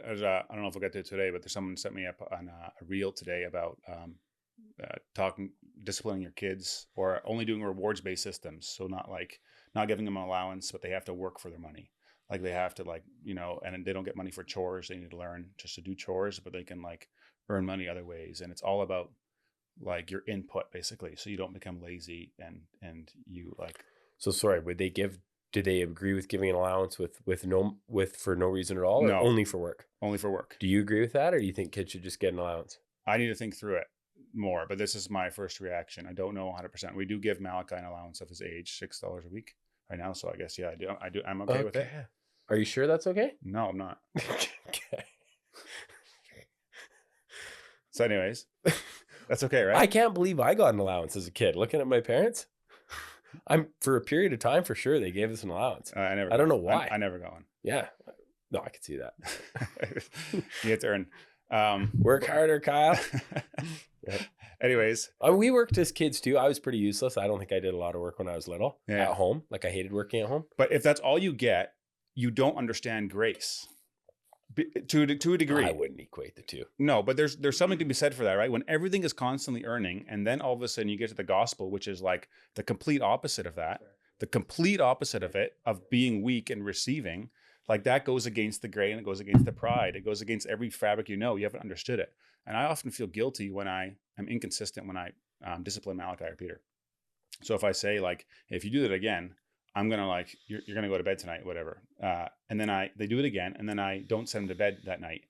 I don't know if we'll get to it today, but there's someone set me up on a reel today about disciplining your kids, or only doing rewards-based systems. So not giving them an allowance, but they have to work for their money. Like they have to and they don't get money for chores. They need to learn just to do chores, but they can earn money other ways. And it's all about your input basically. So you don't become lazy and you So sorry, did they agree with giving an allowance for no reason at all, or No. only for work? Only for work. Do you agree with that, or do you think kids should just get an allowance? I need to think through it more, but this is my first reaction. I don't know 100%. We do give Malachi an allowance of his age, $6 a week right now. So I guess, yeah, I do. I'm okay with it. Are you sure that's okay? No, I'm not. Okay. So anyways, that's okay, right? I can't believe I got an allowance as a kid. Looking at my parents, for a period of time, for sure, they gave us an allowance. I don't know why. I never got one. Yeah. No, I could see that. You have to earn. Work harder, Kyle. Yeah. Anyways. We worked as kids too. I was pretty useless. I don't think I did a lot of work when I was little at home. Like I hated working at home. But if that's all you get, you don't understand grace to a degree. I wouldn't equate the two. No, but there's something to be said for that, right? When everything is constantly earning, and then all of a sudden you get to the gospel, which is like the complete opposite of that, the complete opposite of it, of being weak and receiving, like that goes against the grain, it goes against the pride, it goes against every fabric you haven't understood it. And I often feel guilty when I am inconsistent when I discipline Malachi or Peter. So if I say if you do that again, I'm going to you're going to go to bed tonight, whatever. And then they do it again. And then I don't send them to bed that night,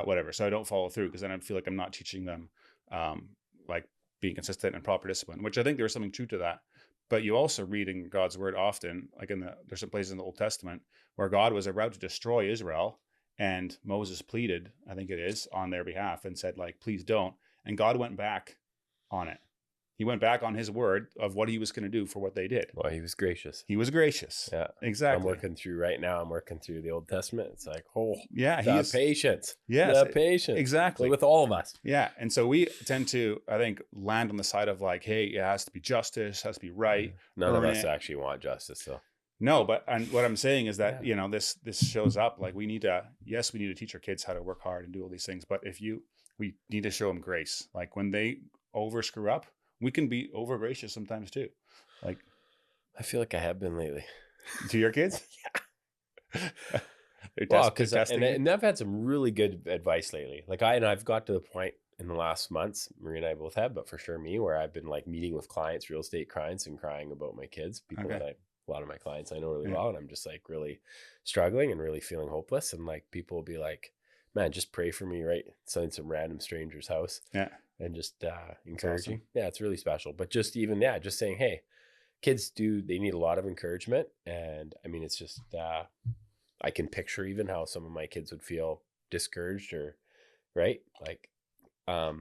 whatever. So I don't follow through, because then I feel like I'm not teaching them being consistent and proper discipline, which I think there's something true to that. But you also read in God's word often, there's some places in the Old Testament where God was about to destroy Israel, and Moses pleaded, I think it is, on their behalf and said please don't. And God went back on it. He went back on his word of what he was going to do for what they did. Well, he was gracious. He was gracious. Yeah, exactly. I'm working through the Old Testament. It's yeah, the patience. Yes, the patience. Exactly. With all of us. Yeah. And so we tend to, I think, land on the side of hey, it has to be justice, has to be right. None of us actually want justice, though. No, but what I'm saying is that, this shows up we need to teach our kids how to work hard and do all these things. But we need to show them grace. When they over screw up, we can be over gracious sometimes too. I feel like I have been lately. To your kids? Yeah. Because I've had some really good advice lately. I've got to the point in the last months, Marie and I both have, but for sure me, where I've been meeting with clients, real estate clients, and crying about my kids. People that a lot of my clients I know really well, and I'm just really struggling and really feeling hopeless. And people will be like, man, just pray for me, right? Send some random stranger's house. Yeah. And just encouraging. Awesome. Yeah, it's really special. But just saying, hey, kids they need a lot of encouragement. And I mean, it's just, I can picture even how some of my kids would feel discouraged or, right? A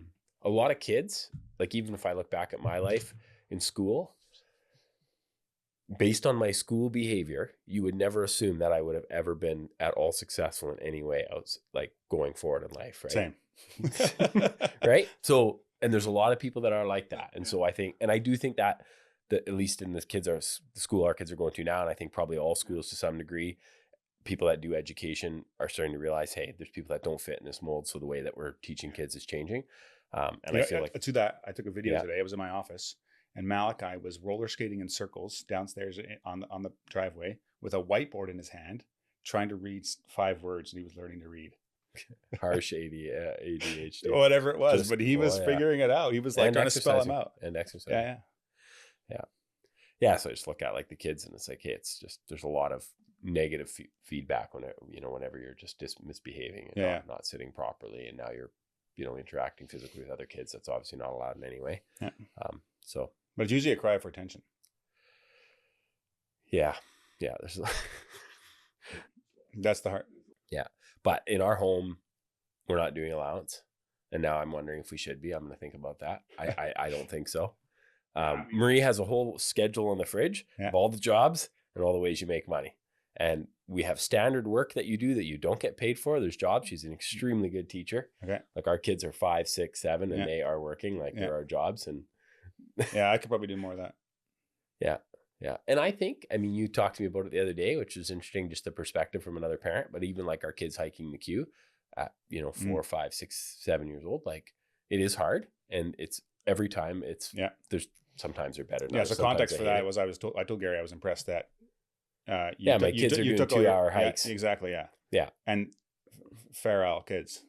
lot of kids, even if I look back at my life in school, based on my school behavior, you would never assume that I would have ever been at all successful in any way else, going forward in life, right? Same. Right? So, and there's a lot of people that are like that. And so I do think that at least in the school our kids are going to now, and I think probably all schools to some degree, people that do education are starting to realize, hey, there's people that don't fit in this mold. So the way that we're teaching kids is changing. I feel to that, I took a video today. I was in my office, and Malachi was roller skating in circles downstairs on the driveway with a whiteboard in his hand, trying to read 5 words, and he was learning to read. Harsh ADHD. Whatever it was, but he was figuring it out. He was trying to spell them out. And exercise. Yeah. So I just look at the kids, and it's hey, it's just, there's a lot of negative feedback whenever you're just misbehaving and not sitting properly, and now you're interacting physically with other kids. That's obviously not allowed in any way. Yeah. But it's usually a cry for attention. Yeah. There's that's the heart. Yeah. But in our home, we're not doing allowance. And now I'm wondering if we should be. I'm going to think about that. I don't think so. Marie has a whole schedule on the fridge of all the jobs and all the ways you make money. And we have standard work that you do that you don't get paid for. There's jobs. She's an extremely good teacher. Okay. Our kids are 5, 6, 7, and they are working. There are jobs. And yeah, I could probably do more of that. Yeah. And I think, you talked to me about it the other day, which is interesting, just the perspective from another parent, but even our kids hiking the queue, at, 4, 5, 6, 7 years old, like it is hard. And it's every time there's sometimes they're better. Yeah. So context for that was I told Gary I was impressed that my kids are doing 2-hour hikes. Yeah, exactly. Yeah. Yeah. And feral kids,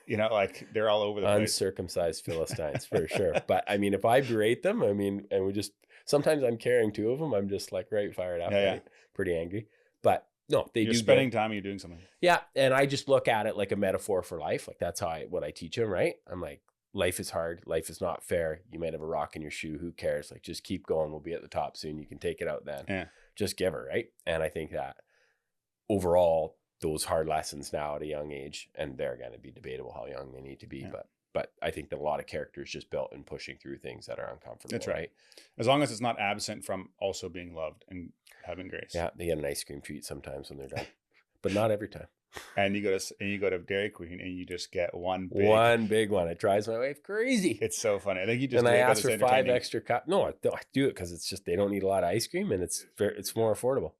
like they're all over the place. Uncircumcised Philistines for sure. But I mean, if I berate them, and we just, sometimes I'm carrying 2 of them. I'm just like fired up, right? Pretty angry. But no, you're spending time and you're doing something. Yeah. And I just look at it like a metaphor for life. Like that's what I teach them, right? I'm like, life is hard. Life is not fair. You might have a rock in your shoe. Who cares? Like, just keep going. We'll be at the top soon. You can take it out then. Yeah. Just give her, right? And I think that overall, those hard lessons now at a young age, and they're going to be debatable how young they need to be, but I think that a lot of character is just built in pushing through things that are uncomfortable. That's right. As long as it's not absent from also being loved and having grace. Yeah, they get an ice cream treat sometimes when they're done, but not every time. And you go to Dairy Queen and you just get one big one. It drives my wife crazy. It's so funny. I think you just and I ask for 5 extra cups. No, I do it because it's just they don't need a lot of ice cream and it's more affordable.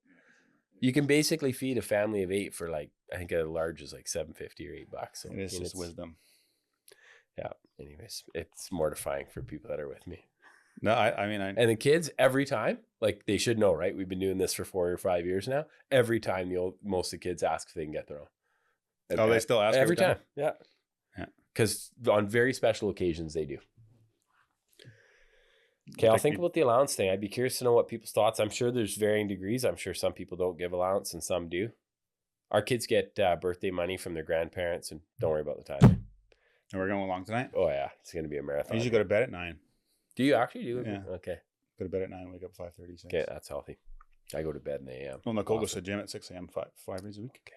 You can basically feed a family of 8 for like, I think a large is like $7.50 or $8. So it is just wisdom. Yeah. Anyways, it's mortifying for people that are with me. No, I mean, and the kids every time, like they should know, right? We've been doing this for 4 or 5 years now. Every time most of the kids ask if they can get their own. They still ask every time. Yeah. Because on very special occasions they do. Okay, I'll think about the allowance thing. I'd be curious to know what people's thoughts. I'm sure there's varying degrees. I'm sure some people don't give allowance and some do. Our kids get birthday money from their grandparents, and don't worry about the time. And we're going along tonight? Oh, yeah. It's going to be a marathon. I usually go to bed at 9. Do you actually do? Yeah. Okay. Go to bed at 9, wake up 5:36. Okay, that's healthy. I go to bed in the a.m. Well, Nicole goes to the gym at 6 a.m. 5 days a week.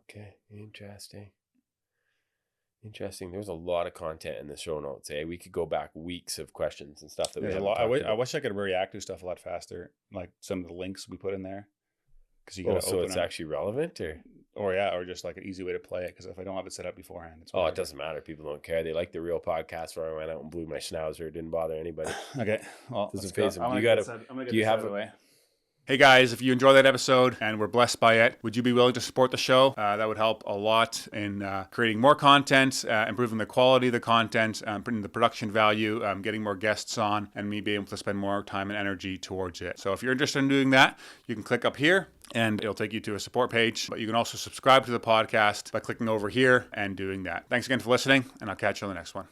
Okay. Interesting. There's a lot of content in the show notes. We could go back weeks of questions and stuff that There's we a lot. I wish I could react to stuff a lot faster, like some of the links we put in there. Because you got so it's actually relevant, or just like an easy way to play it. Because if I don't have it set up beforehand, it's it doesn't matter. People don't care. They like the real podcast where I went out and blew my schnauzer. It didn't bother anybody. Okay, well, doesn't phase them. You got to. Do you have it? Hey guys, if you enjoyed that episode and were blessed by it, would you be willing to support the show? That would help a lot in creating more content, improving the quality of the content, putting the production value, getting more guests on, and me being able to spend more time and energy towards it. So if you're interested in doing that, you can click up here and it'll take you to a support page. But you can also subscribe to the podcast by clicking over here and doing that. Thanks again for listening, and I'll catch you on the next one.